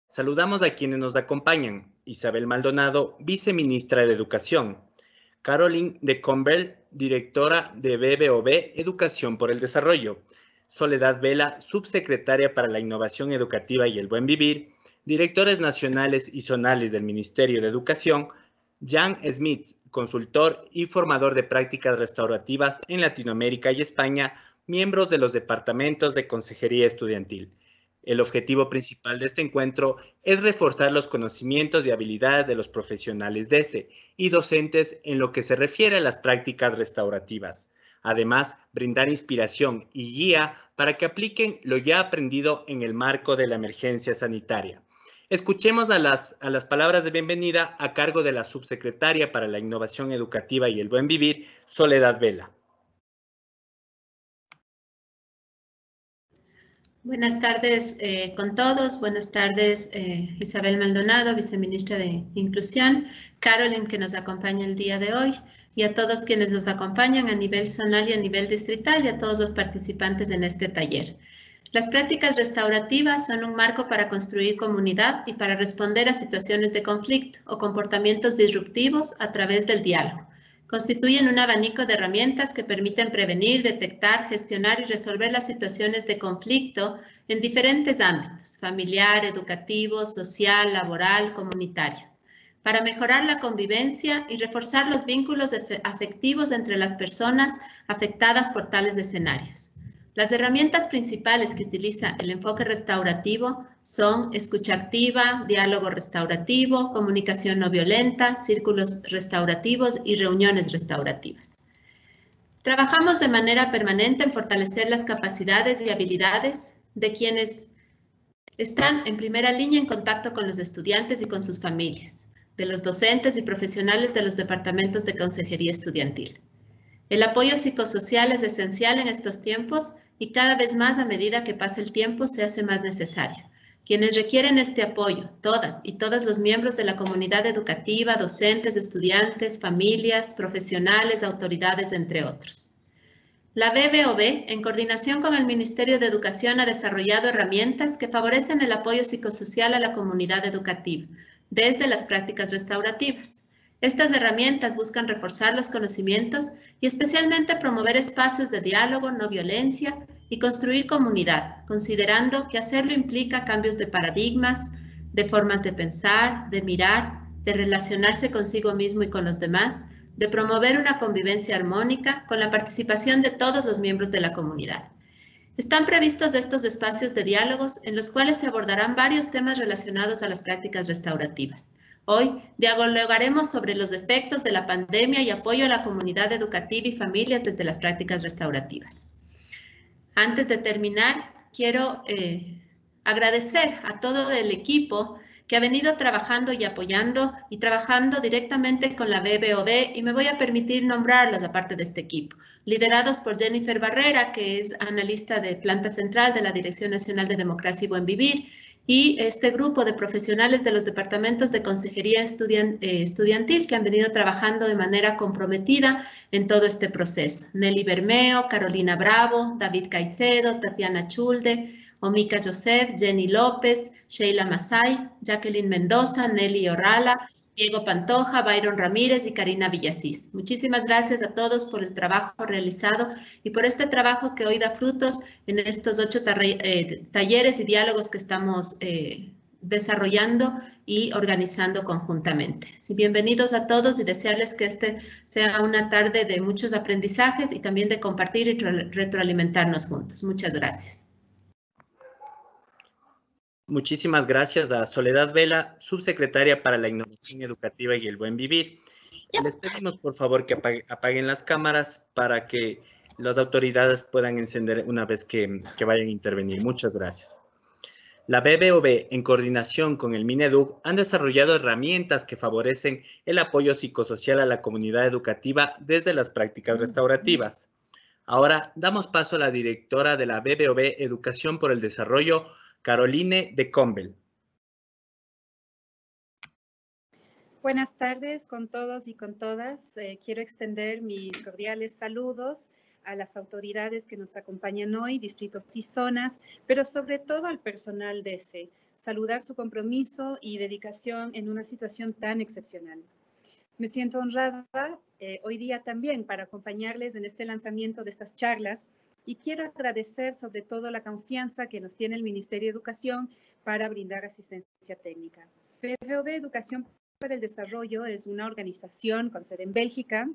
Saludamos a quienes nos acompañan: Isabel Maldonado, viceministra de Educación; Caroline de Combel, directora de BBOB Educación por el Desarrollo; Soledad Vela, subsecretaria para la Innovación Educativa y el Buen Vivir; directores nacionales y zonales del Ministerio de Educación; Jan Smith, consultor y formador de prácticas restaurativas en Latinoamérica y España, miembros de los departamentos de Consejería Estudiantil. El objetivo principal de este encuentro es reforzar los conocimientos y habilidades de los profesionales de ESE y docentes en lo que se refiere a las prácticas restaurativas. Además, brindar inspiración y guía para que apliquen lo ya aprendido en el marco de la emergencia sanitaria. Escuchemos a las palabras de bienvenida a cargo de la subsecretaria para la Innovación Educativa y el Buen Vivir, Soledad Vela. Buenas tardes con todos. Buenas tardes, Isabel Maldonado, viceministra de Inclusión, Caroline, que nos acompaña el día de hoy, y a todos quienes nos acompañan a nivel zonal y a nivel distrital, y a todos los participantes en este taller. Las prácticas restaurativas son un marco para construir comunidad y para responder a situaciones de conflicto o comportamientos disruptivos a través del diálogo. Constituyen un abanico de herramientas que permiten prevenir, detectar, gestionar y resolver las situaciones de conflicto en diferentes ámbitos: familiar, educativo, social, laboral, comunitario, para mejorar la convivencia y reforzar los vínculos afectivos entre las personas afectadas por tales escenarios. Las herramientas principales que utiliza el enfoque restaurativo son escucha activa, diálogo restaurativo, comunicación no violenta, círculos restaurativos y reuniones restaurativas. Trabajamos de manera permanente en fortalecer las capacidades y habilidades de quienes están en primera línea en contacto con los estudiantes y con sus familias, de los docentes y profesionales de los departamentos de consejería estudiantil. El apoyo psicosocial es esencial en estos tiempos y cada vez más, a medida que pasa el tiempo, se hace más necesario. Quienes requieren este apoyo, todas y todos los miembros de la comunidad educativa, docentes, estudiantes, familias, profesionales, autoridades, entre otros. La BBOB, en coordinación con el Ministerio de Educación, ha desarrollado herramientas que favorecen el apoyo psicosocial a la comunidad educativa, desde las prácticas restaurativas. Estas herramientas buscan reforzar los conocimientos y especialmente promover espacios de diálogo, no violencia y construir comunidad, considerando que hacerlo implica cambios de paradigmas, de formas de pensar, de mirar, de relacionarse consigo mismo y con los demás, de promover una convivencia armónica con la participación de todos los miembros de la comunidad. Están previstos estos espacios de diálogos en los cuales se abordarán varios temas relacionados a las prácticas restaurativas. Hoy dialogaremos sobre los efectos de la pandemia y apoyo a la comunidad educativa y familias desde las prácticas restaurativas. Antes de terminar, quiero agradecer a todo el equipo que ha venido trabajando y apoyando y trabajando directamente con la BBOB, y me voy a permitir nombrarlos aparte de este equipo, liderados por Jennifer Barrera, que es analista de planta central de la Dirección Nacional de Democracia y Buen Vivir, y este grupo de profesionales de los departamentos de consejería estudiantil que han venido trabajando de manera comprometida en todo este proceso. Nelly Bermeo, Carolina Bravo, David Caicedo, Tatiana Chulde, Omika Joseph, Jenny López, Sheila Masay, Jacqueline Mendoza, Nelly Orrala, Diego Pantoja, Byron Ramírez y Karina Villasís. Muchísimas gracias a todos por el trabajo realizado y por este trabajo que hoy da frutos en estos 8 talleres y diálogos que estamos desarrollando y organizando conjuntamente. Sí, bienvenidos a todos y desearles que este sea una tarde de muchos aprendizajes y también de compartir y retroalimentarnos juntos. Muchas gracias. Muchísimas gracias a Soledad Vela, subsecretaria para la Innovación Educativa y el Buen Vivir. Les pedimos, por favor, que apaguen las cámaras para que las autoridades puedan encender una vez que vayan a intervenir. Muchas gracias. La BBOB, en coordinación con el Mineduc, han desarrollado herramientas que favorecen el apoyo psicosocial a la comunidad educativa desde las prácticas restaurativas. Ahora damos paso a la directora de la BBOB Educación por el Desarrollo, Caroline de Combel. Buenas tardes con todos y con todas. Quiero extender mis cordiales saludos a las autoridades que nos acompañan hoy, distritos y zonas, pero sobre todo al personal de ESE. saludar su compromiso y dedicación en una situación tan excepcional. Me siento honrada hoy día también para acompañarles en este lanzamiento de estas charlas y quiero agradecer sobre todo la confianza que nos tiene el Ministerio de Educación para brindar asistencia técnica. BBOB Educación para el Desarrollo es una organización con sede en Bélgica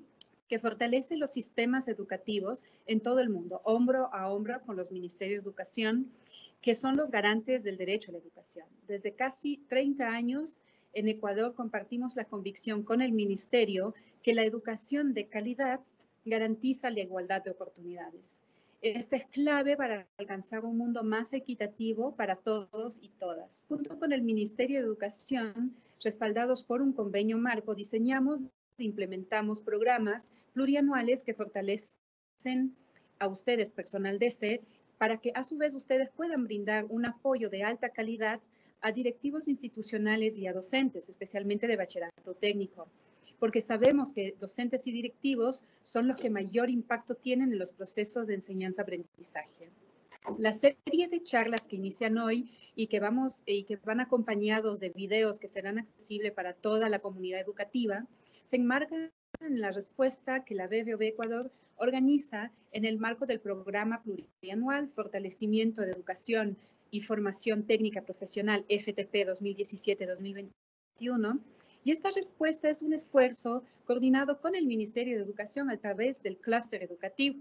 que fortalece los sistemas educativos en todo el mundo, hombro a hombro con los ministerios de educación, que son los garantes del derecho a la educación. Desde casi 30 años, en Ecuador compartimos la convicción con el ministerio que la educación de calidad garantiza la igualdad de oportunidades. Esta es clave para alcanzar un mundo más equitativo para todos y todas. Junto con el Ministerio de Educación, respaldados por un convenio marco, diseñamos e implementamos programas plurianuales que fortalecen a ustedes, personal DC, para que a su vez ustedes puedan brindar un apoyo de alta calidad a directivos institucionales y a docentes, especialmente de bachillerato técnico, porque sabemos que docentes y directivos son los que mayor impacto tienen en los procesos de enseñanza-aprendizaje. La serie de charlas que inician hoy y que van acompañados de videos que serán accesibles para toda la comunidad educativa, se enmarcan en la respuesta que la BBOB Ecuador organiza en el marco del programa plurianual Fortalecimiento de Educación y Formación Técnica Profesional FTP 2017-2021, y esta respuesta es un esfuerzo coordinado con el Ministerio de Educación a través del clúster educativo.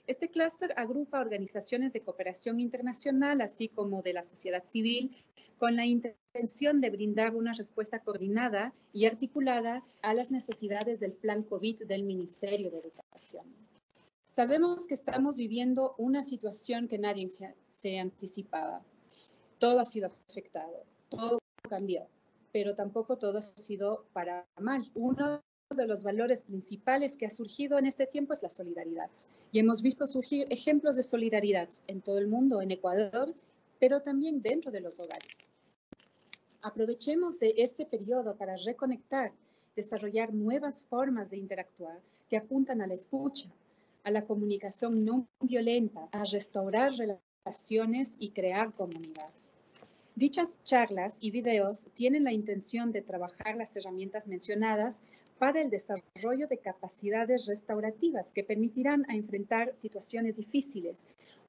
Este clúster agrupa organizaciones de cooperación internacional, así como de la sociedad civil, con la intención de brindar una respuesta coordinada y articulada a las necesidades del plan COVID del Ministerio de Educación. Sabemos que estamos viviendo una situación que nadie se anticipaba. Todo ha sido afectado, todo cambió, pero tampoco todo ha sido para mal. Uno de los valores principales que ha surgido en este tiempo es la solidaridad. Y hemos visto surgir ejemplos de solidaridad en todo el mundo, en Ecuador, pero también dentro de los hogares. Aprovechemos de este periodo para reconectar, desarrollar nuevas formas de interactuar que apuntan a la escucha, a la comunicación no violenta, a restaurar relaciones y crear comunidades. Dichas charlas y videos tienen la intención de trabajar las herramientas mencionadas para el desarrollo de capacidades restaurativas que permitirán a enfrentar situaciones difíciles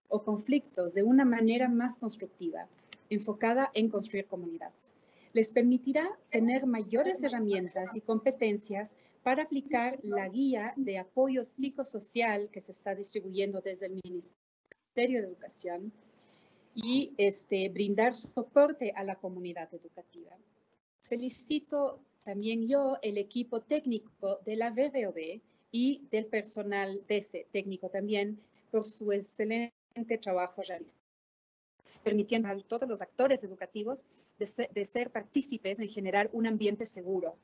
o conflictos de una manera más constructiva, enfocada en construir comunidades. Les permitirá tener mayores herramientas y competencias para aplicar la guía de apoyo psicosocial que se está distribuyendo desde el Ministerio de Educación y brindar soporte a la comunidad educativa. Felicito también yo el equipo técnico de la BBOB y del personal DC técnico también por su excelente trabajo realista, permitiendo a todos los actores educativos de ser partícipes en generar un ambiente seguro,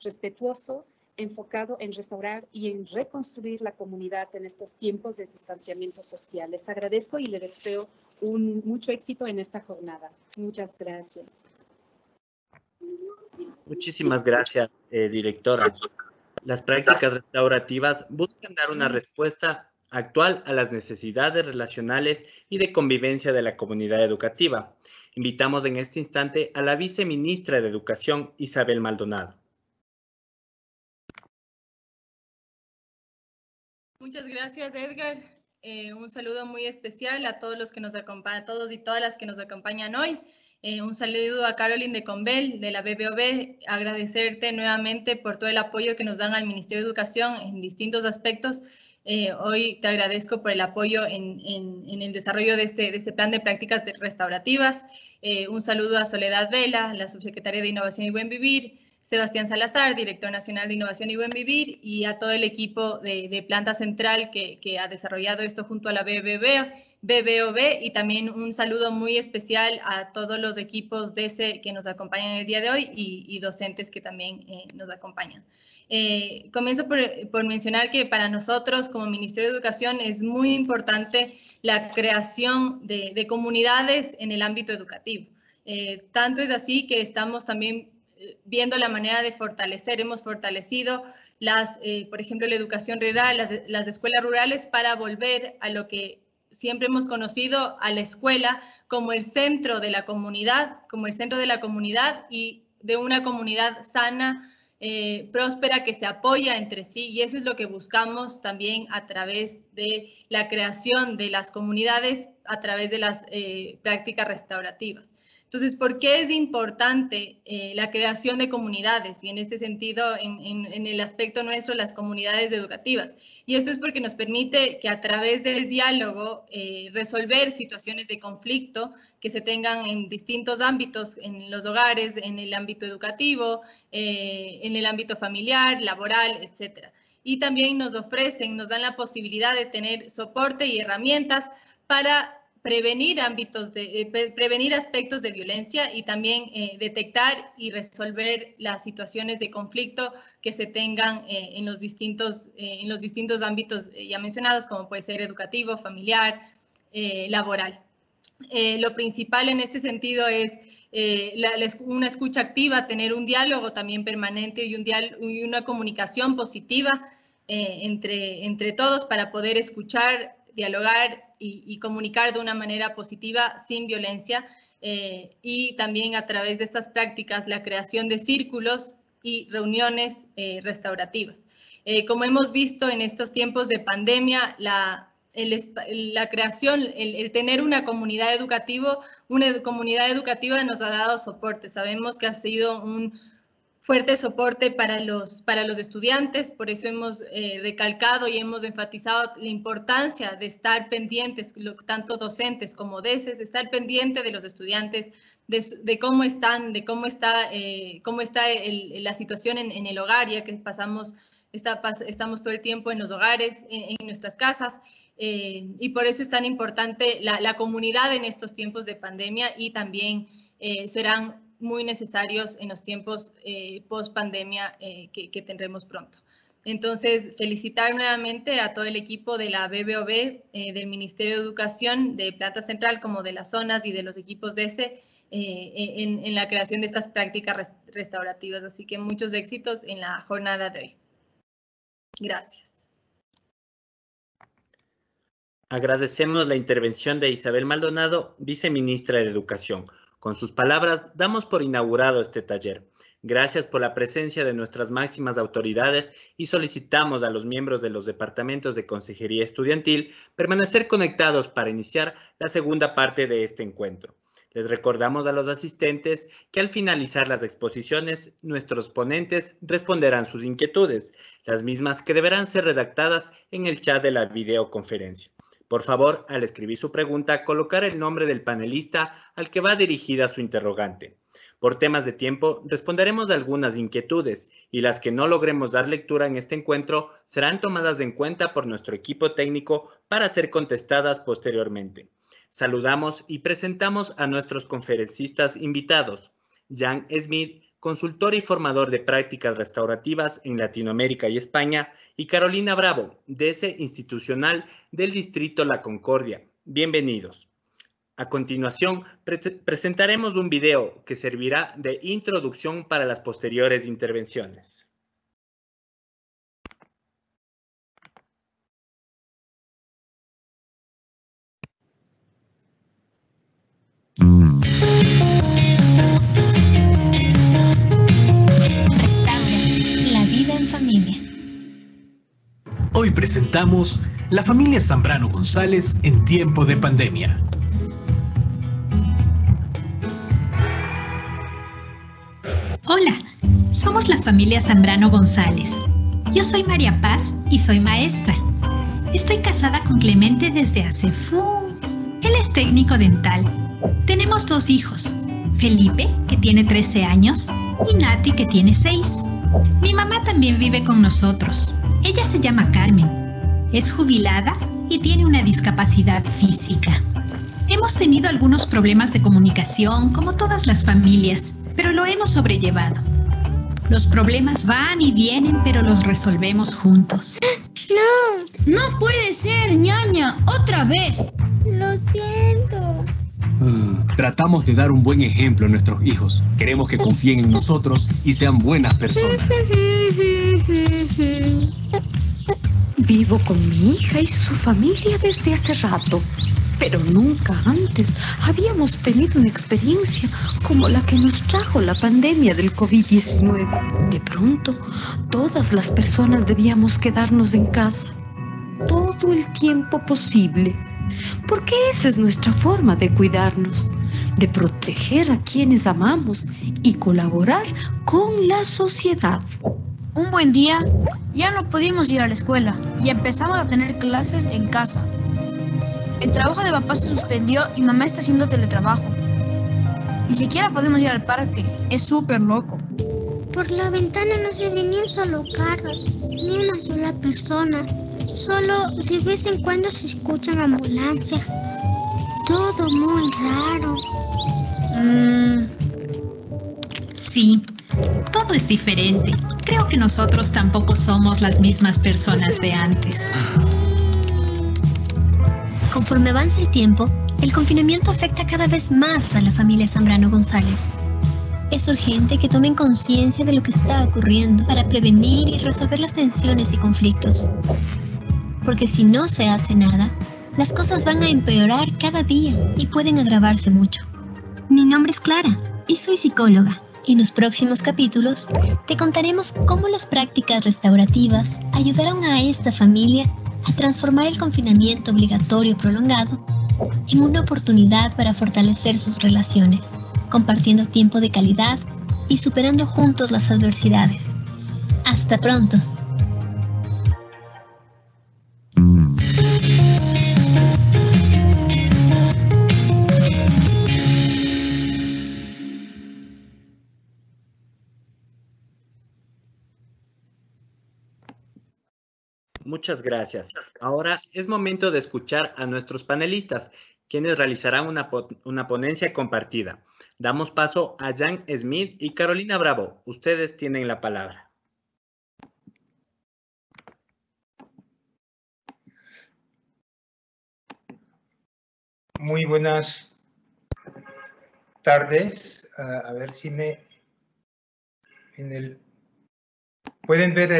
respetuoso, enfocado en restaurar y en reconstruir la comunidad en estos tiempos de distanciamiento social. Les agradezco y les deseo mucho éxito en esta jornada. Muchas gracias. Muchísimas gracias, directora. Las prácticas restaurativas buscan dar una respuesta actual a las necesidades relacionales y de convivencia de la comunidad educativa. Invitamos en este instante a la viceministra de Educación, Isabel Maldonado. Muchas gracias, Edgar. Un saludo muy especial a todos los que nos acompañan, a todos y todas las que nos acompañan hoy. Un saludo a Caroline de Combel, de la BBOB. Agradecerte nuevamente por todo el apoyo que nos dan al Ministerio de Educación en distintos aspectos. Hoy te agradezco por el apoyo en el desarrollo de este plan de prácticas restaurativas. Un saludo a Soledad Vela, la subsecretaria de Innovación y Buen Vivir, Sebastián Salazar, director nacional de Innovación y Buen Vivir, y a todo el equipo de Planta Central que ha desarrollado esto junto a la BBOB, y también un saludo muy especial a todos los equipos DESE que nos acompañan el día de hoy y docentes que también nos acompañan. Comienzo por mencionar que para nosotros como Ministerio de Educación es muy importante la creación de comunidades en el ámbito educativo. Tanto es así que estamos también viendo la manera de fortalecer, hemos fortalecido por ejemplo, la educación rural, las escuelas rurales para volver a lo que siempre hemos conocido a la escuela como el centro de la comunidad, y de una comunidad sana, próspera, que se apoya entre sí, y eso es lo que buscamos también a través de la creación de las comunidades, a través de las prácticas restaurativas. Entonces, ¿por qué es importante la creación de comunidades? Y en este sentido, en el aspecto nuestro, las comunidades educativas. Y esto es porque nos permite que a través del diálogo resolver situaciones de conflicto que se tengan en distintos ámbitos, en los hogares, en el ámbito educativo, en el ámbito familiar, laboral, etcétera. Y también nos dan la posibilidad de tener soporte y herramientas para prevenir aspectos de violencia y también detectar y resolver las situaciones de conflicto que se tengan en los distintos ámbitos ya mencionados, como puede ser educativo, familiar, laboral. Lo principal en este sentido es una escucha activa, tener un diálogo también permanente y una comunicación positiva entre todos para poder escuchar, dialogar y comunicar de una manera positiva, sin violencia, y también a través de estas prácticas la creación de círculos y reuniones restaurativas. Como hemos visto en estos tiempos de pandemia, la creación, el tener una comunidad educativa nos ha dado soporte. Sabemos que ha sido un fuerte soporte para los estudiantes, por eso hemos recalcado y hemos enfatizado la importancia de estar pendientes, tanto docentes como deces, estar pendiente de los estudiantes, de cómo está la situación en el hogar, ya que estamos todo el tiempo en los hogares, en nuestras casas, y por eso es tan importante la comunidad en estos tiempos de pandemia, y también serán muy necesarios en los tiempos post pandemia que tendremos pronto. Entonces, felicitar nuevamente a todo el equipo de la BBOB, del Ministerio de Educación, de Planta Central, como de las zonas y de los equipos DECE, en la creación de estas prácticas restaurativas. Así que muchos éxitos en la jornada de hoy. Gracias. Agradecemos la intervención de Isabel Maldonado, viceministra de Educación. Con sus palabras, damos por inaugurado este taller. Gracias por la presencia de nuestras máximas autoridades y solicitamos a los miembros de los departamentos de Consejería Estudiantil permanecer conectados para iniciar la segunda parte de este encuentro. Les recordamos a los asistentes que al finalizar las exposiciones, nuestros ponentes responderán sus inquietudes, las mismas que deberán ser redactadas en el chat de la videoconferencia. Por favor, al escribir su pregunta, colocar el nombre del panelista al que va dirigida su interrogante. Por temas de tiempo, responderemos a algunas inquietudes y las que no logremos dar lectura en este encuentro serán tomadas en cuenta por nuestro equipo técnico para ser contestadas posteriormente. Saludamos y presentamos a nuestros conferencistas invitados. Jan Smith, consultor y formador de prácticas restaurativas en Latinoamérica y España, y Carolina Bravo, DECE institucional del Distrito La Concordia. Bienvenidos. A continuación, presentaremos un video que servirá de introducción para las posteriores intervenciones. La vida en familia. Hoy presentamos la familia Zambrano González en tiempo de pandemia. Hola, somos la familia Zambrano González. Yo soy María Paz y soy maestra. Estoy casada con Clemente desde hace Él es técnico dental. Tenemos 2 hijos, Felipe, que tiene 13 años, y Nati, que tiene 6. Mi mamá también vive con nosotros. Ella se llama Carmen. Es jubilada y tiene una discapacidad física. Hemos tenido algunos problemas de comunicación, como todas las familias, pero lo hemos sobrellevado. Los problemas van y vienen, pero los resolvemos juntos. No puede ser, ñaña, otra vez. Lo siento. Tratamos de dar un buen ejemplo a nuestros hijos. Queremos que confíen en nosotros y sean buenas personas. Vivo con mi hija y su familia desde hace rato, pero nunca antes habíamos tenido una experiencia como la que nos trajo la pandemia del COVID-19. De pronto, todas las personas debíamos quedarnos en casa todo el tiempo posible, porque esa es nuestra forma de cuidarnos, de proteger a quienes amamos y colaborar con la sociedad. Un buen día, ya no pudimos ir a la escuela y empezamos a tener clases en casa. El trabajo de papá se suspendió y mamá está haciendo teletrabajo. Ni siquiera podemos ir al parque, es súper loco. Por la ventana no se ve ni un solo carro, ni una sola persona. Solo de vez en cuando se escuchan ambulancias. Todo muy raro. Sí, todo es diferente. Creo que nosotros tampoco somos las mismas personas de antes. Conforme avanza el tiempo, el confinamiento afecta cada vez más a la familia Zambrano González. Es urgente que tomen conciencia de lo que está ocurriendo para prevenir y resolver las tensiones y conflictos. Porque si no se hace nada, las cosas van a empeorar cada día y pueden agravarse mucho. Mi nombre es Clara y soy psicóloga. En los próximos capítulos te contaremos cómo las prácticas restaurativas ayudaron a esta familia a transformar el confinamiento obligatorio prolongado en una oportunidad para fortalecer sus relaciones, compartiendo tiempo de calidad y superando juntos las adversidades. Hasta pronto. Muchas gracias. Ahora es momento de escuchar a nuestros panelistas, quienes realizarán una ponencia compartida. Damos paso a Jan Smith y Carolina Bravo. Ustedes tienen la palabra. Muy buenas tardes. A ver si ¿pueden ver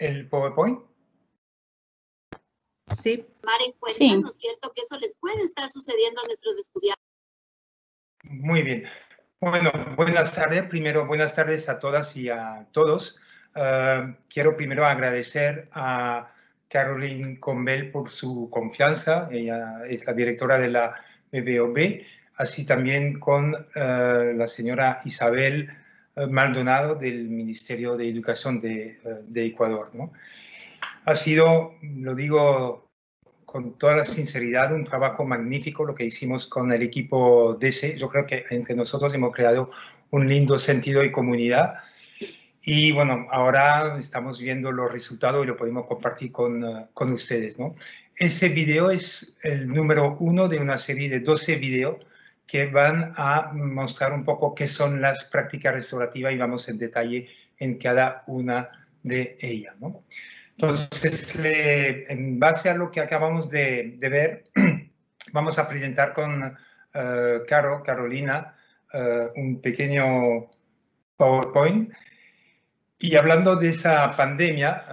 el PowerPoint? Sí. Tomar en cuenta, ¿no es cierto?, que eso les puede estar sucediendo a nuestros estudiantes. Muy bien. Bueno, buenas tardes. Primero, buenas tardes a todas y a todos. Quiero primero agradecer a Caroline Combel por su confianza. Ella es la directora de la BBOB, así también con la señora Isabel Maldonado del Ministerio de Educación de Ecuador, ¿no? Ha sido, lo digo con toda la sinceridad, un trabajo magnífico lo que hicimos con el equipo DESE. Yo creo que entre nosotros hemos creado un lindo sentido de comunidad. Y bueno, ahora estamos viendo los resultados y lo podemos compartir con ustedes, ¿no? Ese video es el número 1 de una serie de 12 videos que van a mostrar un poco qué son las prácticas restaurativas y vamos en detalle en cada una de ellas, ¿no? Entonces, en base a lo que acabamos de ver, vamos a presentar con Carolina un pequeño PowerPoint. Y hablando de esa pandemia,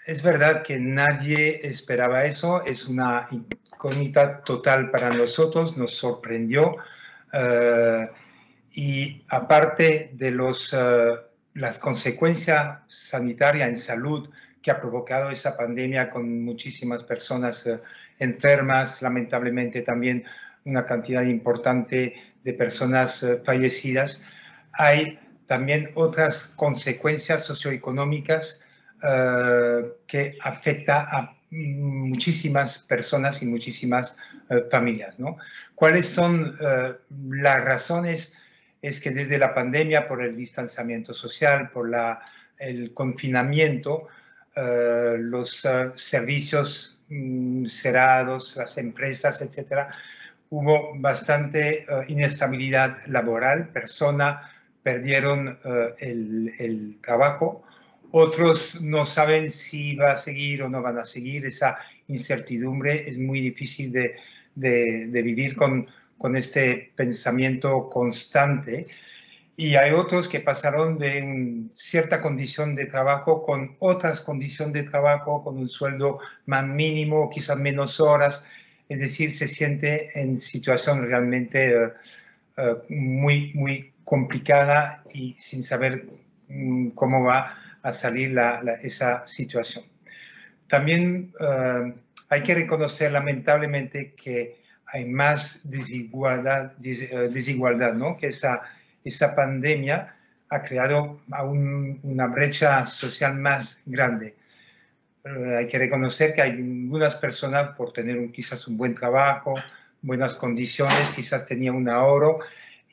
es verdad que nadie esperaba eso, es una incógnita total para nosotros, nos sorprendió. Y aparte de las consecuencias sanitarias en salud que ha provocado esa pandemia con muchísimas personas enfermas, lamentablemente también una cantidad importante de personas fallecidas, hay también otras consecuencias socioeconómicas que afectan a muchísimas personas y muchísimas familias, ¿no? ¿Cuáles son las razones? Es que desde la pandemia, por el distanciamiento social, por el confinamiento, los servicios cerrados, las empresas, etcétera, hubo bastante inestabilidad laboral, personas perdieron el trabajo, otros no saben si va a seguir o no van a seguir, esa incertidumbre es muy difícil de vivir con este pensamiento constante. Y hay otros que pasaron de cierta condición de trabajo con otras condiciones de trabajo, con un sueldo más mínimo, quizás menos horas. Es decir, se siente en situación realmente muy complicada y sin saber cómo va a salir esa situación. También hay que reconocer lamentablemente que hay más desigualdad, ¿no? Que esa pandemia ha creado aún una brecha social más grande. Hay que reconocer que hay algunas personas, por tener quizás un buen trabajo, buenas condiciones, quizás tenían un ahorro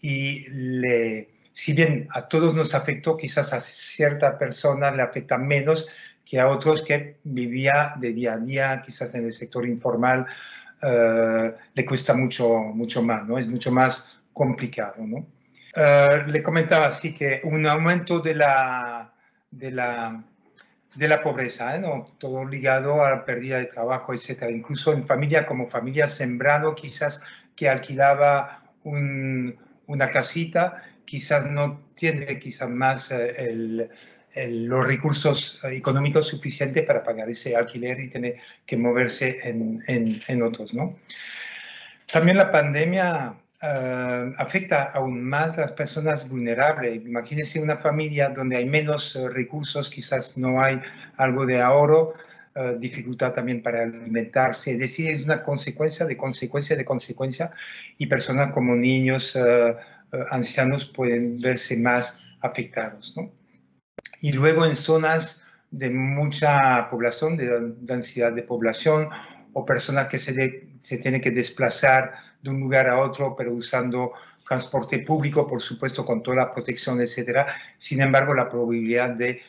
y si bien a todos nos afectó, quizás a cierta persona le afecta menos que a otros que vivía de día a día, quizás en el sector informal, le cuesta mucho más, ¿no? Es mucho más complicado, ¿no? Le comentaba así que un aumento de la pobreza, ¿no? Todo ligado a la pérdida de trabajo, etc. Incluso en familia como familia Zambrano, quizás que alquilaba una casita, quizás no tiene quizás más los recursos económicos suficientes para pagar ese alquiler y tener que moverse en otros, ¿no? También la pandemia afecta aún más a las personas vulnerables. Imagínense una familia donde hay menos recursos, quizás no hay algo de ahorro, dificultad también para alimentarse. Es decir, es una consecuencia de consecuencia y personas como niños, ancianos pueden verse más afectados, ¿no? Y luego en zonas de mucha población, de densidad de población, o personas que se tienen que desplazar de un lugar a otro, pero usando transporte público, por supuesto, con toda la protección, etc. Sin embargo, la probabilidad de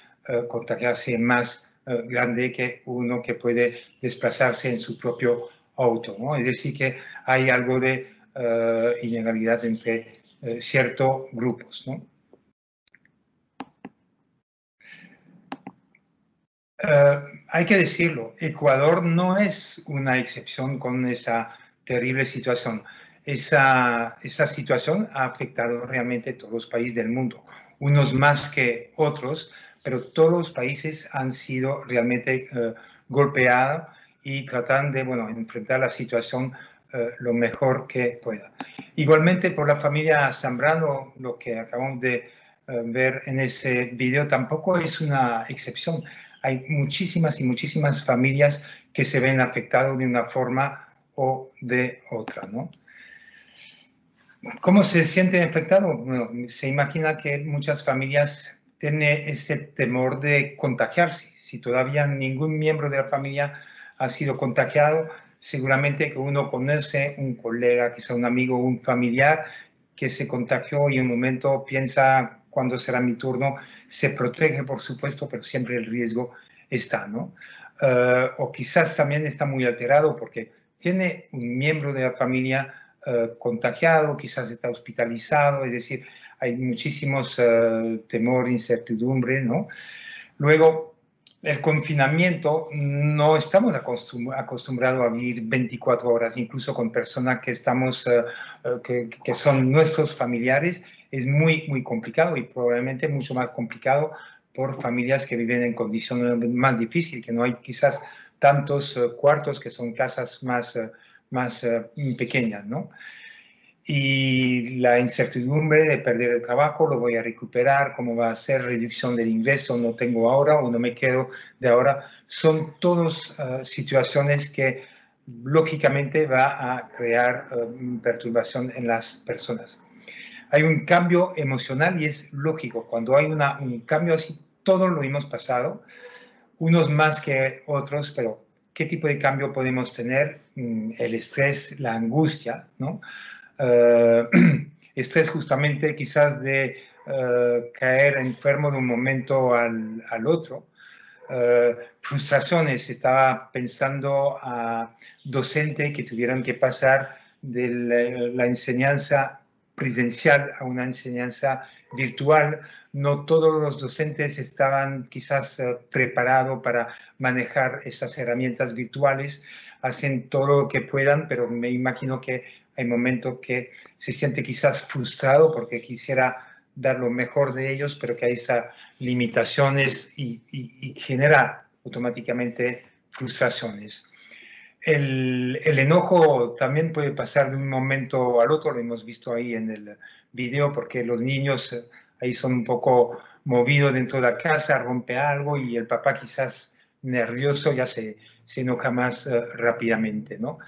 contagiarse es más grande que uno que puede desplazarse en su propio auto, ¿no? Es decir, que hay algo de inegalidad entre ciertos grupos, ¿no? Hay que decirlo, Ecuador no es una excepción con esa terrible situación. Esa situación ha afectado realmente a todos los países del mundo, unos más que otros, pero todos los países han sido realmente golpeados y tratan de enfrentar la situación lo mejor que pueda. Igualmente por la familia Zambrano, lo que acabamos de ver en ese video tampoco es una excepción. Hay muchísimas y muchísimas familias que se ven afectadas de una forma o de otra, ¿no? ¿Cómo se sienten afectados? Bueno, se imagina que muchas familias tienen ese temor de contagiarse. Si todavía ningún miembro de la familia ha sido contagiado, seguramente que uno conoce un colega, quizá un amigo, un familiar que se contagió y en un momento piensa cuándo será mi turno, se protege por supuesto, pero siempre el riesgo está, ¿no? O quizás también está muy alterado porque tiene un miembro de la familia contagiado, quizás está hospitalizado, es decir, hay muchísimos temor, incertidumbre, ¿no? Luego, el confinamiento, no estamos acostumbrados a vivir 24 horas, incluso con personas que estamos, que son nuestros familiares, es muy complicado y probablemente mucho más complicado por familias que viven en condiciones más difíciles, que no hay quizás tantos cuartos, que son casas más pequeñas, ¿no? Y la incertidumbre de perder el trabajo, lo voy a recuperar, cómo va a ser, reducción del ingreso, no tengo ahora o no me quedo de ahora, son todas situaciones que lógicamente va a crear perturbación en las personas. Hay un cambio emocional y es lógico, cuando hay un cambio así, todos lo hemos pasado, unos más que otros, pero ¿qué tipo de cambio podemos tener? El estrés, la angustia, ¿no? Estrés justamente quizás de caer enfermo de un momento al otro. Frustraciones, estaba pensando a docentes que tuvieron que pasar de la enseñanza presencial a una enseñanza virtual. No todos los docentes estaban quizás preparados para manejar esas herramientas virtuales, hacen todo lo que puedan, pero me imagino que hay momentos que se siente quizás frustrado porque quisiera dar lo mejor de ellos, pero que hay esas limitaciones y genera automáticamente frustraciones. El enojo también puede pasar de un momento al otro, lo hemos visto ahí en el video, porque los niños ahí son un poco movidos dentro de la casa, rompe algo y el papá quizás nervioso ya se enoja más rápidamente, ¿no?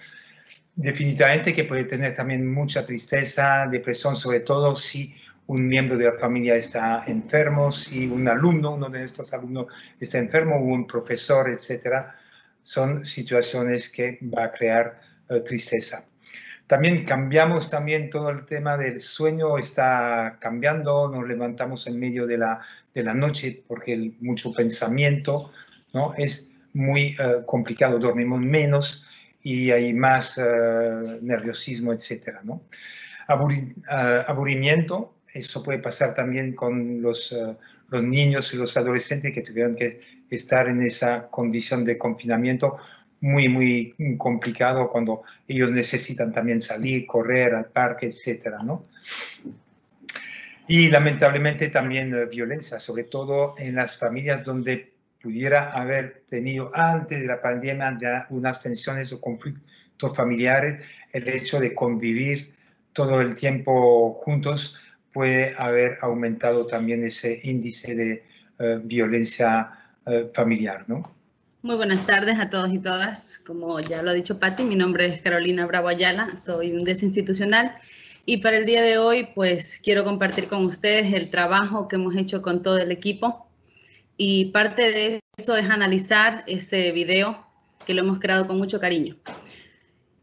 Definitivamente que puede tener también mucha tristeza, depresión, sobre todo si un miembro de la familia está enfermo, si un alumno, uno de estos alumnos está enfermo, o un profesor, etcétera. Son situaciones que va a crear tristeza. También cambiamos también todo el tema del sueño, está cambiando, nos levantamos en medio de la noche porque mucho pensamiento, ¿no? Es muy complicado, dormimos menos y hay más nerviosismo, etcétera, ¿no? Aburrimiento, eso puede pasar también con los niños y los adolescentes que tuvieron que estar en esa condición de confinamiento muy, muy complicado cuando ellos necesitan también salir, correr al parque, etcétera, ¿no? Y lamentablemente también violencia, sobre todo en las familias donde pudiera haber tenido antes de la pandemia ya unas tensiones o conflictos familiares, el hecho de convivir todo el tiempo juntos puede haber aumentado también ese índice de violencia familiar, ¿no? Muy buenas tardes a todos y todas. Como ya lo ha dicho Patti, mi nombre es Carolina Bravo Ayala, soy un desinstitucional y para el día de hoy pues quiero compartir con ustedes el trabajo que hemos hecho con todo el equipo y parte de eso es analizar este video que lo hemos creado con mucho cariño.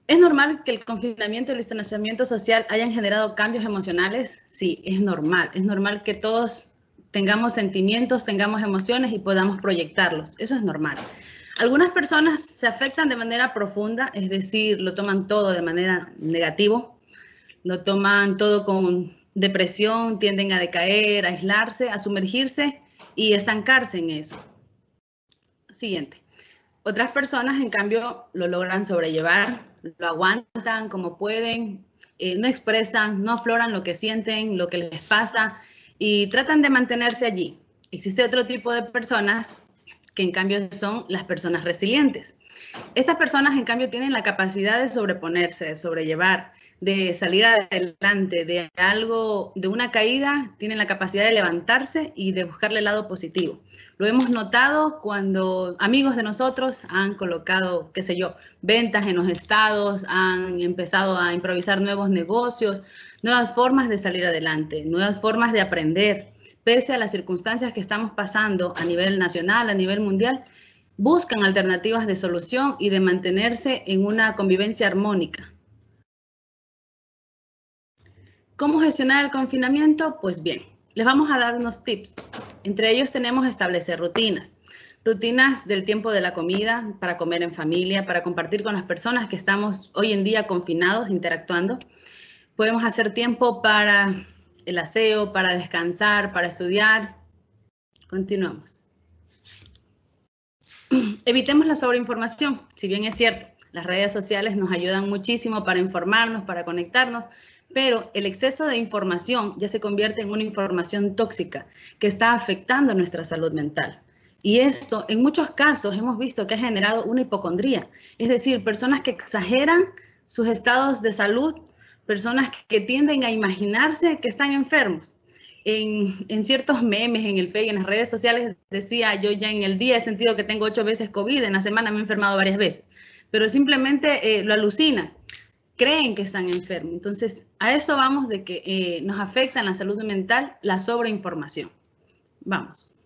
¿Es normal que el confinamiento y el distanciamiento social hayan generado cambios emocionales? Sí, es normal que todos tengamos sentimientos, tengamos emociones y podamos proyectarlos. Eso es normal. Algunas personas se afectan de manera profunda, es decir, lo toman todo de manera negativa, lo toman todo con depresión, tienden a decaer, a aislarse, a sumergirse y estancarse en eso. Siguiente. Otras personas, en cambio, lo logran sobrellevar, lo aguantan como pueden, no expresan, no afloran lo que sienten, lo que les pasa, y tratan de mantenerse allí. Existe otro tipo de personas que en cambio son las personas resilientes. Estas personas en cambio tienen la capacidad de sobreponerse, de sobrellevar, de salir adelante de algo, de una caída, tienen la capacidad de levantarse y de buscarle el lado positivo. Lo hemos notado cuando amigos de nosotros han colocado, qué sé yo, ventas en los estados, han empezado a improvisar nuevos negocios, nuevas formas de salir adelante, nuevas formas de aprender. Pese a las circunstancias que estamos pasando a nivel nacional, a nivel mundial, buscan alternativas de solución y de mantenerse en una convivencia armónica. ¿Cómo gestionar el confinamiento? Pues bien, les vamos a dar unos tips. Entre ellos tenemos establecer rutinas. Rutinas del tiempo de la comida, para comer en familia, para compartir con las personas que estamos hoy en día confinados, interactuando. Podemos hacer tiempo para el aseo, para descansar, para estudiar. Continuamos. Evitemos la sobreinformación. Si bien es cierto, las redes sociales nos ayudan muchísimo para informarnos, para conectarnos, pero el exceso de información ya se convierte en una información tóxica que está afectando nuestra salud mental. Y esto, en muchos casos, hemos visto que ha generado una hipocondría, es decir, personas que exageran sus estados de salud, personas que tienden a imaginarse que están enfermos. En ciertos memes, en el Facebook, en las redes sociales, decía, yo ya en el día he sentido que tengo 8 veces COVID, en la semana me he enfermado varias veces, pero simplemente lo alucinan. Creen que están enfermos. Entonces, a esto vamos de que nos afecta en la salud mental la sobreinformación. Vamos.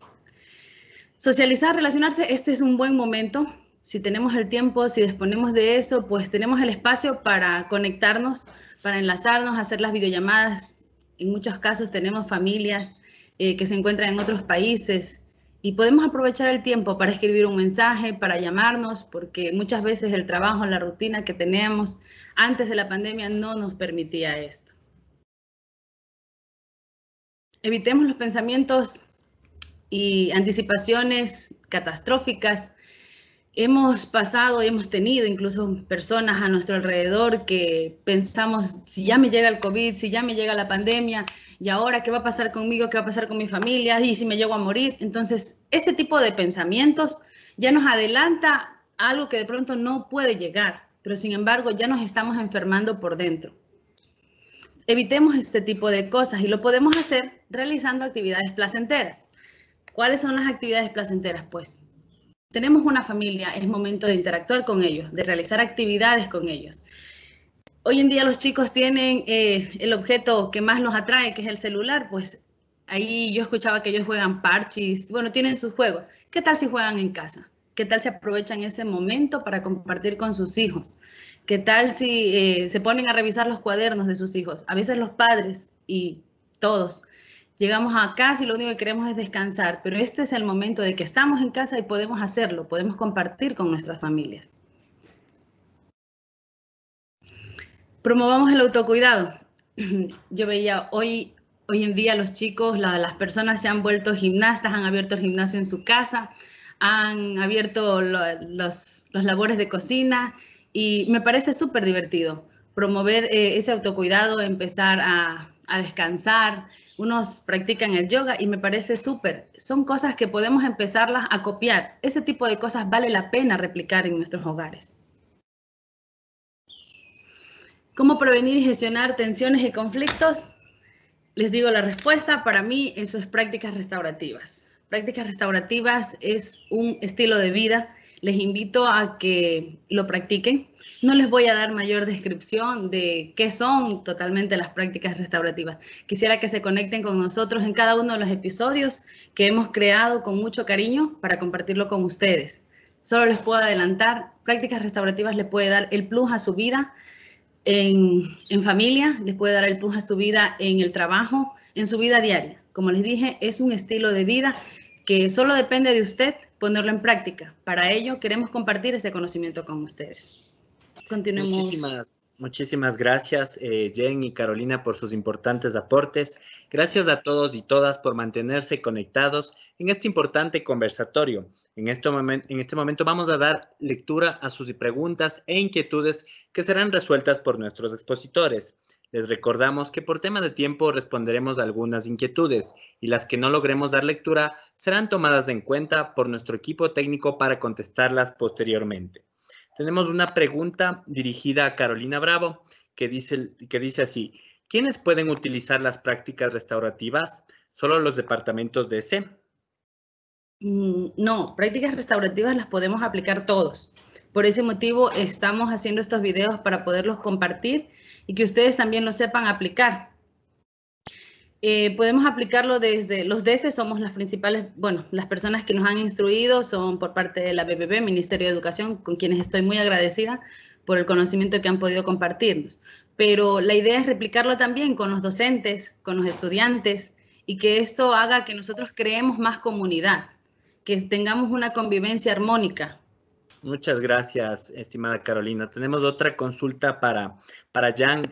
Socializar, relacionarse, este es un buen momento. Si tenemos el tiempo, si disponemos de eso, pues tenemos el espacio para conectarnos, para enlazarnos, hacer las videollamadas. En muchos casos tenemos familias que se encuentran en otros países y podemos aprovechar el tiempo para escribir un mensaje, para llamarnos, porque muchas veces el trabajo, la rutina que teníamos antes de la pandemia no nos permitía esto. Evitemos los pensamientos y anticipaciones catastróficas. Hemos pasado, hemos tenido incluso personas a nuestro alrededor que pensamos, si ya me llega el COVID, si ya me llega la pandemia, y ahora, ¿qué va a pasar conmigo? ¿Qué va a pasar con mi familia? ¿Y si me llego a morir? Entonces, ese tipo de pensamientos ya nos adelanta a algo que de pronto no puede llegar, pero sin embargo ya nos estamos enfermando por dentro. Evitemos este tipo de cosas y lo podemos hacer realizando actividades placenteras. ¿Cuáles son las actividades placenteras? Pues tenemos una familia, es momento de interactuar con ellos, de realizar actividades con ellos. Hoy en día los chicos tienen el objeto que más los atrae, que es el celular, pues ahí yo escuchaba que ellos juegan parches, bueno, tienen sus juegos. ¿Qué tal si juegan en casa? ¿Qué tal si aprovechan ese momento para compartir con sus hijos? ¿Qué tal si se ponen a revisar los cuadernos de sus hijos? A veces los padres y todos llegamos a casa y lo único que queremos es descansar, pero este es el momento de que estamos en casa y podemos hacerlo, podemos compartir con nuestras familias. Promovamos el autocuidado. Yo veía hoy en día los chicos, las personas se han vuelto gimnastas, han abierto el gimnasio en su casa, han abierto los labores de cocina y me parece súper divertido promover ese autocuidado, empezar a descansar. Unos practican el yoga y me parece súper. Son cosas que podemos empezarlas a copiar. Ese tipo de cosas vale la pena replicar en nuestros hogares. ¿Cómo prevenir y gestionar tensiones y conflictos? Les digo la respuesta, para mí eso es prácticas restaurativas. Prácticas restaurativas es un estilo de vida. Les invito a que lo practiquen. No les voy a dar mayor descripción de qué son totalmente las prácticas restaurativas. Quisiera que se conecten con nosotros en cada uno de los episodios que hemos creado con mucho cariño para compartirlo con ustedes. Solo les puedo adelantar, prácticas restaurativas le puede dar el plus a su vida en familia, les puede dar el plus a su vida en el trabajo, en su vida diaria. Como les dije, es un estilo de vida que solo depende de usted ponerlo en práctica. Para ello, queremos compartir este conocimiento con ustedes. Continuemos. Muchísimas gracias, Jen y Carolina, por sus importantes aportes. Gracias a todos y todas por mantenerse conectados en este importante conversatorio. En este momento vamos a dar lectura a sus preguntas e inquietudes que serán resueltas por nuestros expositores. Les recordamos que por tema de tiempo responderemos a algunas inquietudes y las que no logremos dar lectura serán tomadas en cuenta por nuestro equipo técnico para contestarlas posteriormente. Tenemos una pregunta dirigida a Carolina Bravo que dice así: ¿quiénes pueden utilizar las prácticas restaurativas? ¿Solo los departamentos de ESE? No, prácticas restaurativas las podemos aplicar todos. Por ese motivo estamos haciendo estos videos para poderlos compartir y que ustedes también lo sepan aplicar. Podemos aplicarlo desde los DESE, somos las principales, bueno, las personas que nos han instruido son por parte de la BBB, Ministerio de Educación, con quienes estoy muy agradecida por el conocimiento que han podido compartirnos. Pero la idea es replicarlo también con los docentes, con los estudiantes, y que esto haga que nosotros creemos más comunidad, que tengamos una convivencia armónica. Muchas gracias, estimada Carolina. Tenemos otra consulta para Jan.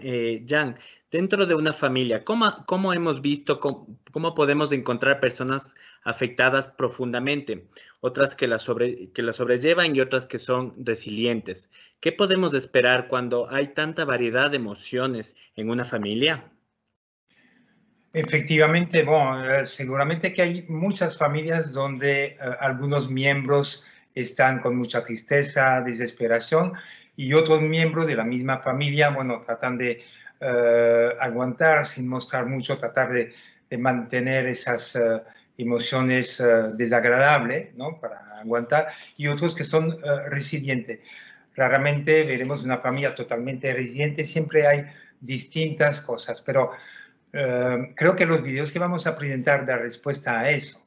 Jan, dentro de una familia, ¿cómo hemos visto, cómo podemos encontrar personas afectadas profundamente? Otras que la sobrellevan y otras que son resilientes. ¿Qué podemos esperar cuando hay tanta variedad de emociones en una familia? Efectivamente, bueno, seguramente que hay muchas familias donde algunos miembros están con mucha tristeza, desesperación, y otros miembros de la misma familia, bueno, tratan de aguantar sin mostrar mucho, tratar de mantener esas emociones desagradables, ¿no? Para aguantar, y otros que son resilientes. Raramente veremos una familia totalmente resiliente, siempre hay distintas cosas, pero creo que los videos que vamos a presentar dan respuesta a eso.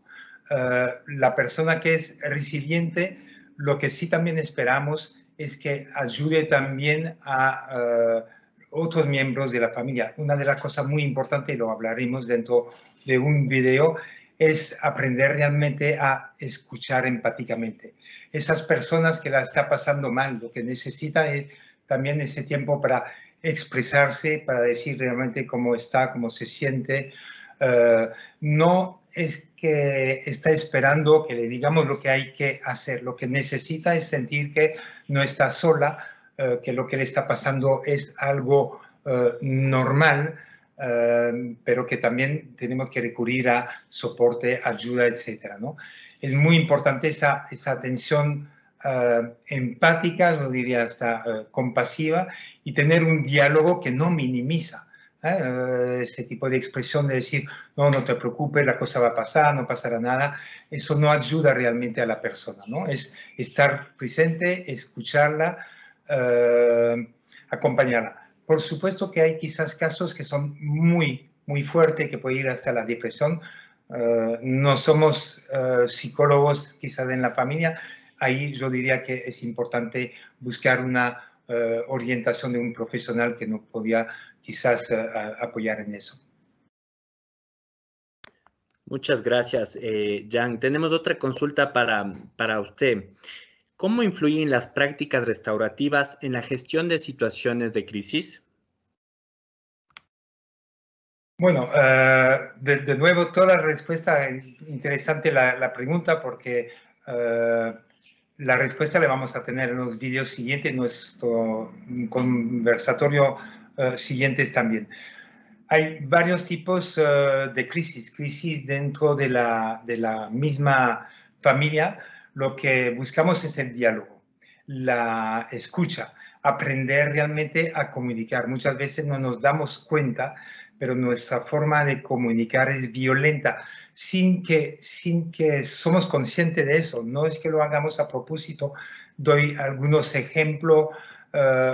La persona que es resiliente, lo que sí también esperamos es que ayude también a otros miembros de la familia. Una de las cosas muy importantes, y lo hablaremos dentro de un video, es aprender realmente a escuchar empáticamente. Esas personas que la están pasando mal, lo que necesitan es también ese tiempo para expresarse, para decir realmente cómo está, cómo se siente. No es que está esperando que le digamos lo que hay que hacer. Lo que necesita es sentir que no está sola, que lo que le está pasando es algo normal, pero que también tenemos que recurrir a soporte, ayuda, etcétera, ¿no? Es muy importante esa atención empática, yo diría hasta compasiva, y tener un diálogo que no minimiza. Ese tipo de expresión de decir, no, no te preocupes, la cosa va a pasar, no pasará nada, eso no ayuda realmente a la persona, ¿no? Es estar presente, escucharla, acompañarla. Por supuesto que hay quizás casos que son muy, muy fuertes, que puede ir hasta la depresión. No somos psicólogos quizás en la familia. Ahí yo diría que es importante buscar una orientación de un profesional que nos podía quizás apoyar en eso. Muchas gracias, Jan. Tenemos otra consulta para usted. ¿Cómo influyen las prácticas restaurativas en la gestión de situaciones de crisis? Bueno, de nuevo, toda la respuesta, interesante la pregunta, porque la respuesta la vamos a tener en los vídeos siguientes, en nuestro conversatorio siguientes también. Hay varios tipos de crisis dentro de la misma familia. Lo que buscamos es el diálogo, la escucha, aprender realmente a comunicar. Muchas veces no nos damos cuenta, pero nuestra forma de comunicar es violenta, sin que somos conscientes de eso. No es que lo hagamos a propósito. Doy algunos ejemplos.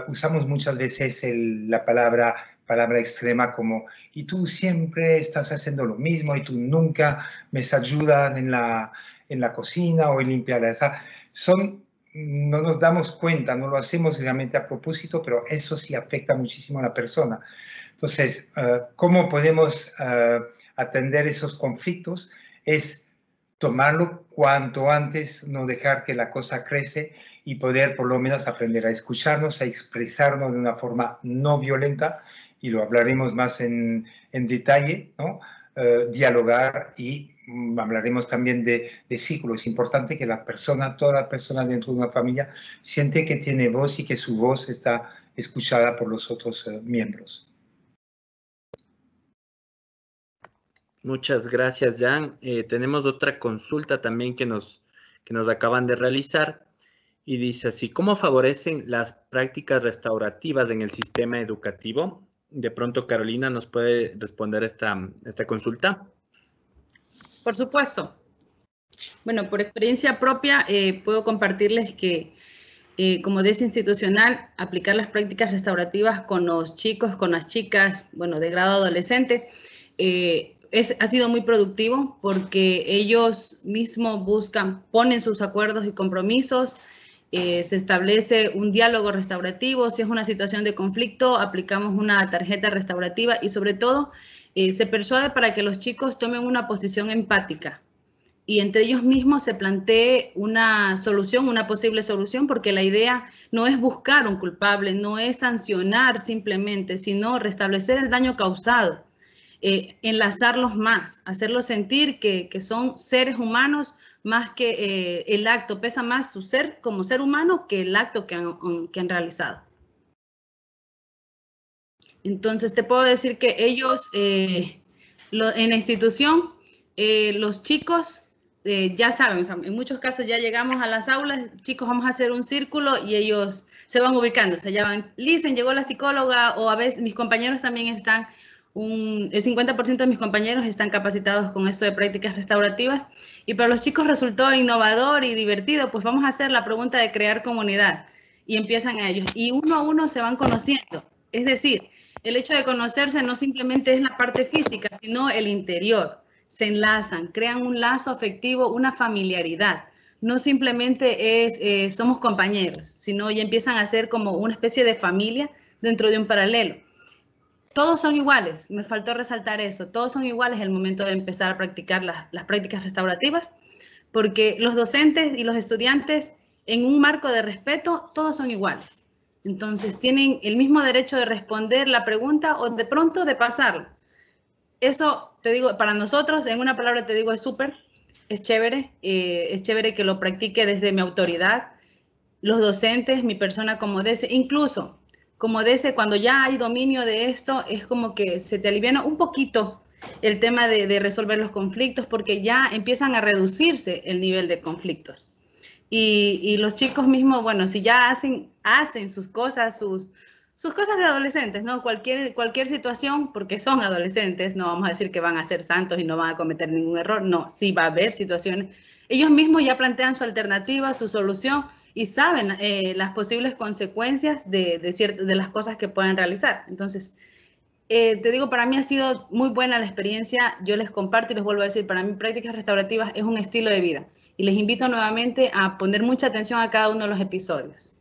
Usamos muchas veces la palabra extrema como, y tú siempre estás haciendo lo mismo, y tú nunca me ayudas en la cocina o en limpiar. No nos damos cuenta, no lo hacemos realmente a propósito, pero eso sí afecta muchísimo a la persona. Entonces, ¿cómo podemos atender esos conflictos? Es tomarlo cuanto antes, no dejar que la cosa crece y poder por lo menos aprender a escucharnos, a expresarnos de una forma no violenta, y lo hablaremos más en detalle, ¿no? Dialogar, y hablaremos también de ciclos. Es importante que la persona, toda la persona dentro de una familia, siente que tiene voz y que su voz está escuchada por los otros miembros. Muchas gracias, Jan. Tenemos otra consulta también que nos acaban de realizar y dice así: ¿cómo favorecen las prácticas restaurativas en el sistema educativo? De pronto, Carolina, ¿nos puede responder esta consulta? Por supuesto. Bueno, por experiencia propia, puedo compartirles que como desinstitucional, aplicar las prácticas restaurativas con los chicos, con las chicas, bueno, de grado adolescente, ha sido muy productivo porque ellos mismos ponen sus acuerdos y compromisos, se establece un diálogo restaurativo. Si es una situación de conflicto, aplicamos una tarjeta restaurativa y sobre todo se persuade para que los chicos tomen una posición empática y entre ellos mismos se plantee una solución, una posible solución, porque la idea no es buscar un culpable, no es sancionar simplemente, sino restablecer el daño causado, enlazarlos más, hacerlos sentir que son seres humanos más que el acto, pesa más su ser como ser humano que el acto que han realizado. Entonces te puedo decir que ellos, en la institución, los chicos ya saben, o sea, en muchos casos ya llegamos a las aulas, chicos, vamos a hacer un círculo y ellos se van ubicando, se llaman, Listen, llegó la psicóloga, o a veces mis compañeros también están, el 50% de mis compañeros están capacitados con esto de prácticas restaurativas, y para los chicos resultó innovador y divertido, pues vamos a hacer la pregunta de crear comunidad, y empiezan a ellos, y uno a uno se van conociendo, es decir, el hecho de conocerse no simplemente es la parte física, sino el interior. Se enlazan, crean un lazo afectivo, una familiaridad. No simplemente somos compañeros, sino ya empiezan a ser como una especie de familia dentro de un paralelo. Todos son iguales, me faltó resaltar eso, todos son iguales al momento de empezar a practicar las prácticas restaurativas, porque los docentes y los estudiantes, en un marco de respeto, todos son iguales. Entonces, tienen el mismo derecho de responder la pregunta o de pronto de pasarla. Eso te digo, para nosotros, en una palabra te digo, es súper, es chévere que lo practique desde mi autoridad, los docentes, mi persona como DESE, incluso como DESE, cuando ya hay dominio de esto, es como que se te aliviana un poquito el tema de resolver los conflictos, porque ya empiezan a reducirse el nivel de conflictos. Y los chicos mismos, bueno, si ya hacen sus cosas, sus cosas de adolescentes, ¿no? Cualquier situación, porque son adolescentes, no vamos a decir que van a ser santos y no van a cometer ningún error, no, sí va a haber situaciones. Ellos mismos ya plantean su alternativa, su solución y saben las posibles consecuencias de las cosas que pueden realizar. Entonces, te digo, para mí ha sido muy buena la experiencia. Yo les comparto y les vuelvo a decir, para mí prácticas restaurativas es un estilo de vida. Y les invito nuevamente a poner mucha atención a cada uno de los episodios.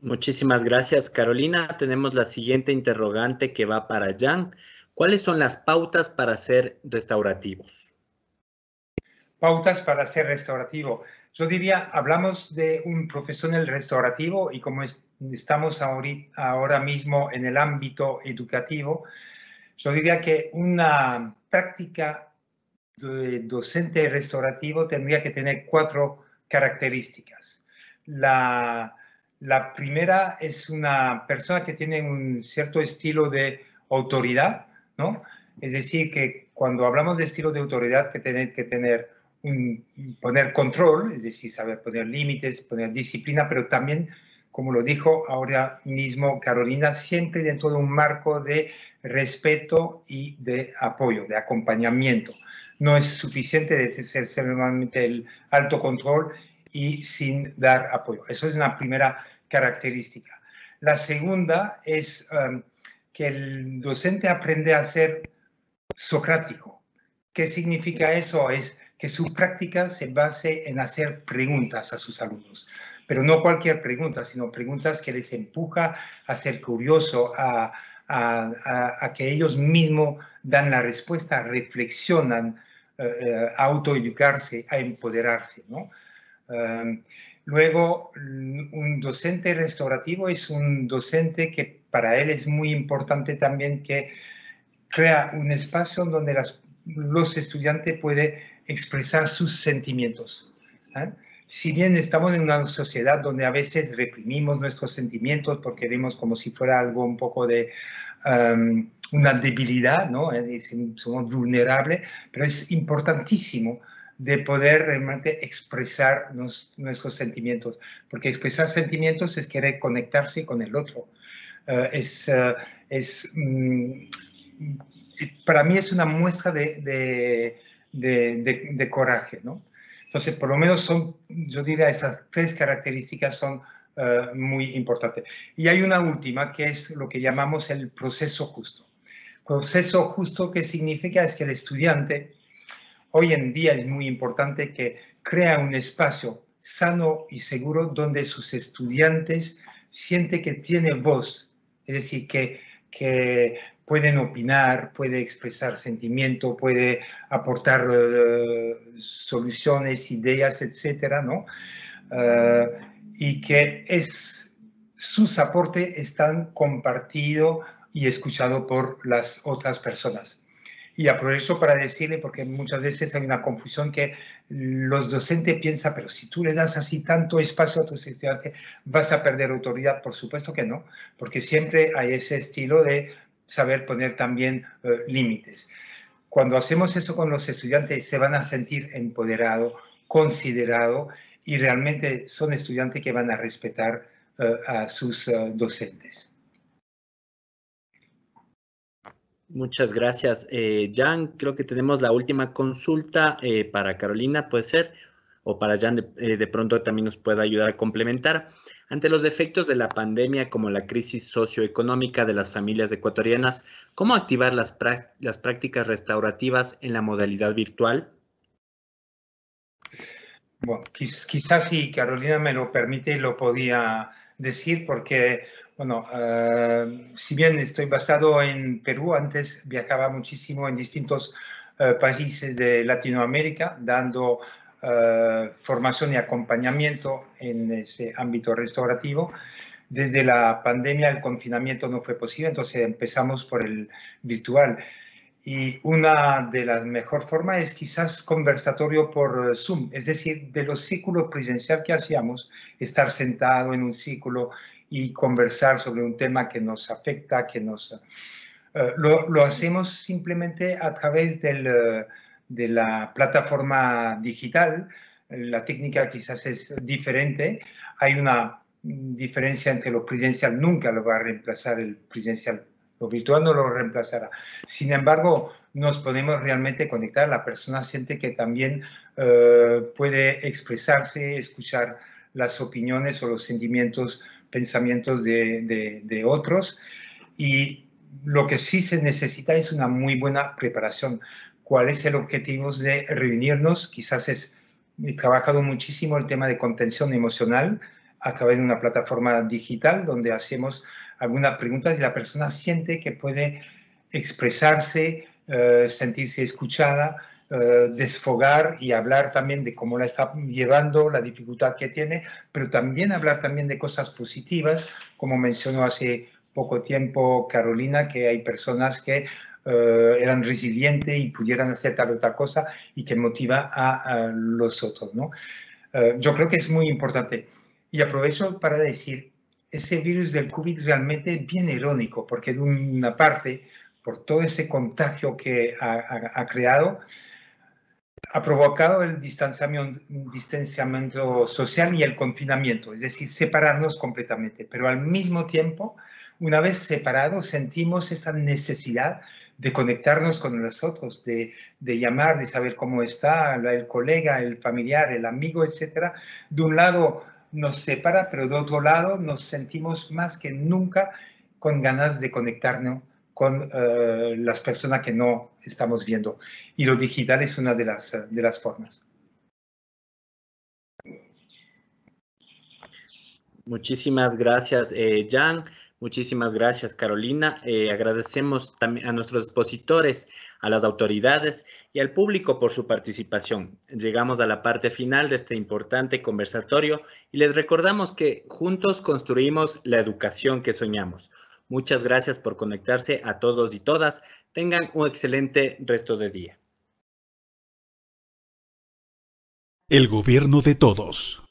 Muchísimas gracias, Carolina. Tenemos la siguiente interrogante que va para Jan. ¿Cuáles son las pautas para ser restaurativos? Pautas para ser restaurativo. Yo diría, hablamos de un profesional restaurativo y como estamos ahora mismo en el ámbito educativo, yo diría que una práctica de docente restaurativo tendría que tener 4 características. La primera es una persona que tiene un cierto estilo de autoridad, ¿no? Es decir, que cuando hablamos de estilo de autoridad, que tiene que tener poner control, es decir, saber poner límites, poner disciplina, pero también, como lo dijo ahora mismo Carolina, siempre dentro de un marco de respeto y de apoyo, de acompañamiento. No es suficiente de ser solamente el alto control y sin dar apoyo. Eso es una primera característica. La segunda es que el docente aprende a ser socrático. ¿Qué significa eso? Es que su práctica se base en hacer preguntas a sus alumnos, pero no cualquier pregunta, sino preguntas que les empuja a ser curioso, a que ellos mismos dan la respuesta, reflexionan, a autoeducarse, a empoderarse, ¿no? Luego, un docente restaurativo es un docente que para él es muy importante también que crea un espacio donde los estudiantes pueden expresar sus sentimientos. Si bien estamos en una sociedad donde a veces reprimimos nuestros sentimientos porque vemos como si fuera algo un poco de una debilidad, ¿no? Somos vulnerables, pero es importantísimo de poder realmente expresar nuestros sentimientos, porque expresar sentimientos es querer conectarse con el otro. Para mí es una muestra de coraje, ¿no? Entonces, por lo menos yo diría, esas 3 características son muy importantes. Y hay una última, que es lo que llamamos el proceso justo. Proceso justo, ¿qué significa? Es que el estudiante, hoy en día es muy importante que crea un espacio sano y seguro donde sus estudiantes sienten que tienen voz, es decir, que pueden opinar, puede expresar sentimiento, puede aportar soluciones, ideas, etcétera, ¿no? Y que sus aportes están compartidos y escuchados por las otras personas. Y aprovecho para decirle, porque muchas veces hay una confusión que los docentes piensan, pero si tú le das así tanto espacio a tus estudiantes, vas a perder autoridad. Por supuesto que no, porque siempre hay ese estilo de saber poner también límites. Cuando hacemos eso con los estudiantes, se van a sentir empoderados, considerados, y realmente son estudiantes que van a respetar a sus docentes. Muchas gracias, Jan. Creo que tenemos la última consulta para Carolina, puede ser, o para Jan de pronto también nos pueda ayudar a complementar. Ante los efectos de la pandemia, como la crisis socioeconómica de las familias ecuatorianas, ¿cómo activar las prácticas restaurativas en la modalidad virtual? Bueno, quizás si Carolina me lo permite, lo podía decir, porque, bueno, si bien estoy basado en Perú, antes viajaba muchísimo en distintos países de Latinoamérica, dando formación y acompañamiento en ese ámbito restaurativo. desde la pandemia el confinamiento no fue posible, entonces empezamos por el virtual. Y una de las mejores formas es quizás conversatorio por Zoom, es decir, de los círculos presenciales que hacíamos, estar sentado en un círculo y conversar sobre un tema que nos afecta, que nos... lo hacemos simplemente a través de la plataforma digital. La técnica quizás es diferente. Hay una diferencia entre lo presencial, nunca lo va a reemplazar el presencial. Lo virtual no lo reemplazará. Sin embargo, nos podemos realmente conectar. La persona siente que también puede expresarse, escuchar las opiniones o los sentimientos, pensamientos de otros. Y lo que sí se necesita es una muy buena preparación. ¿Cuál es el objetivo de reunirnos? Quizás he trabajado muchísimo el tema de contención emocional a través de una plataforma digital donde hacemos algunas preguntas y la persona siente que puede expresarse, sentirse escuchada, desfogar y hablar también de cómo la está llevando, la dificultad que tiene, pero también hablar también de cosas positivas, como mencionó hace poco tiempo Carolina, que hay personas que eran resilientes y pudieran hacer tal o tal cosa y que motiva a los otros, ¿no? Yo creo que es muy importante. Y aprovecho para decir, ese virus del COVID realmente es bien irónico, porque de una parte, por todo ese contagio que ha creado, ha provocado el distanciamiento social y el confinamiento, es decir, separarnos completamente. Pero al mismo tiempo, una vez separados, sentimos esa necesidad de conectarnos con los otros, de llamar, de saber cómo está el colega, el familiar, el amigo, etc. De un lado nos separa, pero de otro lado nos sentimos más que nunca con ganas de conectarnos con las personas que no estamos viendo. Y lo digital es una de las formas. Muchísimas gracias, Jan. Muchísimas gracias, Carolina. Agradecemos también a nuestros expositores, a las autoridades y al público por su participación. Llegamos a la parte final de este importante conversatorio y les recordamos que juntos construimos la educación que soñamos. Muchas gracias por conectarse a todos y todas. Tengan un excelente resto de día. El gobierno de todos.